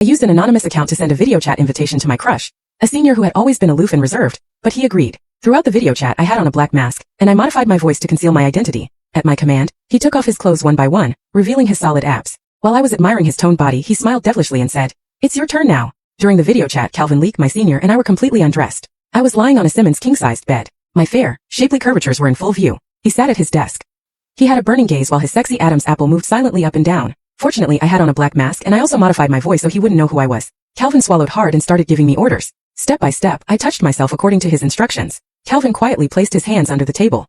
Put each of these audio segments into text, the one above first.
I used an anonymous account to send a video chat invitation to my crush, a senior who had always been aloof and reserved, but he agreed. Throughout the video chat I had on a black mask, and I modified my voice to conceal my identity. At my command, he took off his clothes one by one, revealing his solid abs. While I was admiring his toned body, he smiled devilishly and said, "It's your turn now." During the video chat, Calvin Leak, my senior, and I were completely undressed. I was lying on a Simmons king-sized bed. My fair, shapely curvatures were in full view. He sat at his desk. He had a burning gaze while his sexy Adam's apple moved silently up and down. Fortunately, I had on a black mask and I also modified my voice so he wouldn't know who I was. Calvin swallowed hard and started giving me orders. Step by step, I touched myself according to his instructions. Calvin quietly placed his hands under the table.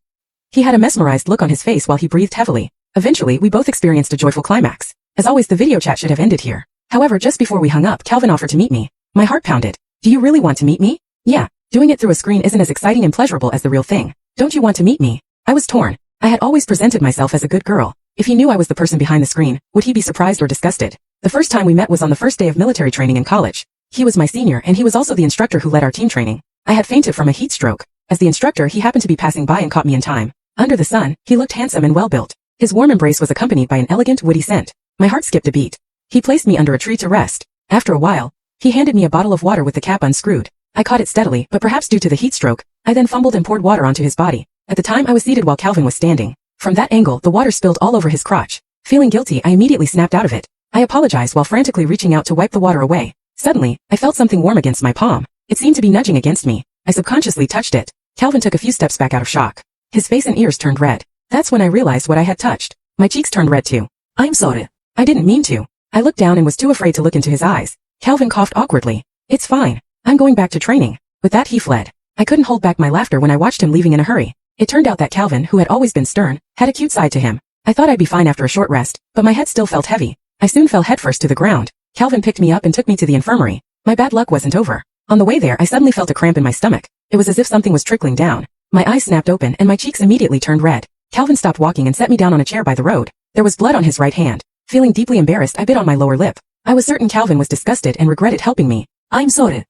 He had a mesmerized look on his face while he breathed heavily. Eventually, we both experienced a joyful climax. As always, the video chat should have ended here. However, just before we hung up, Calvin offered to meet me. My heart pounded. "Do you really want to meet me?" "Yeah. Doing it through a screen isn't as exciting and pleasurable as the real thing. Don't you want to meet me?" I was torn. I had always presented myself as a good girl. If he knew I was the person behind the screen, would he be surprised or disgusted? The first time we met was on the first day of military training in college. He was my senior and he was also the instructor who led our team training. I had fainted from a heat stroke. As the instructor, he happened to be passing by and caught me in time. Under the sun, he looked handsome and well-built. His warm embrace was accompanied by an elegant, woody scent. My heart skipped a beat. He placed me under a tree to rest. After a while, he handed me a bottle of water with the cap unscrewed. I caught it steadily, but perhaps due to the heat stroke, I then fumbled and poured water onto his body. At the time I was seated while Calvin was standing. From that angle, the water spilled all over his crotch. Feeling guilty, I immediately snapped out of it. I apologized while frantically reaching out to wipe the water away. Suddenly, I felt something warm against my palm. It seemed to be nudging against me. I subconsciously touched it. Calvin took a few steps back out of shock. His face and ears turned red. That's when I realized what I had touched. My cheeks turned red too. "I'm sorry. I didn't mean to." I looked down and was too afraid to look into his eyes. Calvin coughed awkwardly. "It's fine. I'm going back to training." With that he fled. I couldn't hold back my laughter when I watched him leaving in a hurry. It turned out that Calvin, who had always been stern, had a cute side to him. I thought I'd be fine after a short rest, but my head still felt heavy. I soon fell headfirst to the ground. Calvin picked me up and took me to the infirmary. My bad luck wasn't over. On the way there, I suddenly felt a cramp in my stomach. It was as if something was trickling down. My eyes snapped open and my cheeks immediately turned red. Calvin stopped walking and set me down on a chair by the road. There was blood on his right hand. Feeling deeply embarrassed, I bit on my lower lip. I was certain Calvin was disgusted and regretted helping me. "I'm sorry."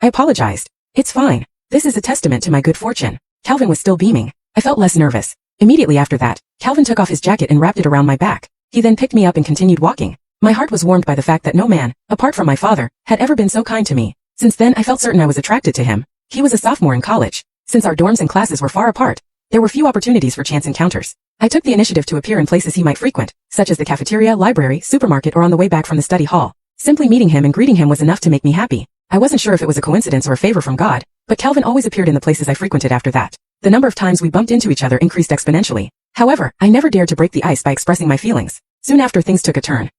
I apologized. "It's fine. This is a testament to my good fortune." Calvin was still beaming. I felt less nervous. Immediately after that, Calvin took off his jacket and wrapped it around my back. He then picked me up and continued walking. My heart was warmed by the fact that no man, apart from my father, had ever been so kind to me. Since then I felt certain I was attracted to him. He was a sophomore in college. Since our dorms and classes were far apart, there were few opportunities for chance encounters. I took the initiative to appear in places he might frequent, such as the cafeteria, library, supermarket, or on the way back from the study hall. Simply meeting him and greeting him was enough to make me happy. I wasn't sure if it was a coincidence or a favor from God, but Calvin always appeared in the places I frequented after that. The number of times we bumped into each other increased exponentially. However, I never dared to break the ice by expressing my feelings. Soon after, things took a turn.